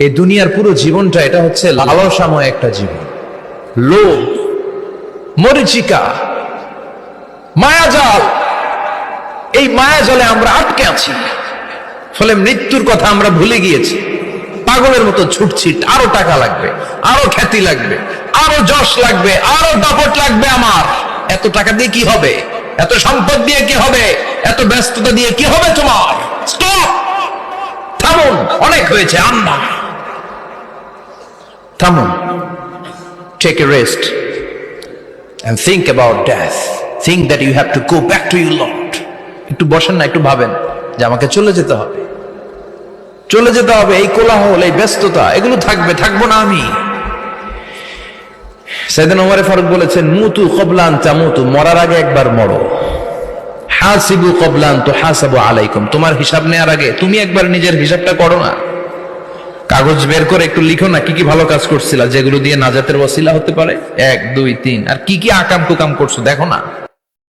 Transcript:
এই দুনিয়ার পুরো জীবনটা এটা হচ্ছে লালসাময় একটা জীবন, লোভ, মরিচিকা, মায়াজাল। এই মায়াজালে আমরা আটকে আছি, ফলে মৃত্যুর কথা আমরা ভুলে গিয়েছি। পাগলের মতো ছুটছি, আরো টাকা লাগবে, আরো খ্যাতি লাগবে, আরো যশ লাগবে, আরো দাপট লাগবে। আমার এত টাকা দিয়ে কি হবে? এত সম্পদ দিয়ে কি হবে? এত ব্যস্ততা দিয়ে কি হবে তোমার? স্টপ, থামুন, অনেক হয়েছে। আন্না, থামুন, take a rest and think about death. Think that you have to go back to your Lord. একটু বসেন না, একটু ভাবেন যে আমাকে চলে যেতে হবে, চলে যেতে হবে। এই কোলাহল, এই ব্যস্ততা, এগুলো থাকবে, থাকবো না আমি। সাইয়েদনা ওমর ফারুক বলেছেন, মুতু ক্বাবলা আন তামুতু, মরার আগে একবার মরো। হাসিবু ক্বাবলা আন তুহাসাবু আলাইকুম, তোমার হিসাব নেওয়ার আগে তুমি একবার নিজের হিসাবটা করো না। কাগজ বের করে একটু লিখো না কি কি ভালো কাজ করছিলা, যেগুলো দিয়ে নাজাতের ওসিলা হতে পারে। 1 2 3, আর কি কি আকাম কুকাম করছো দেখো না।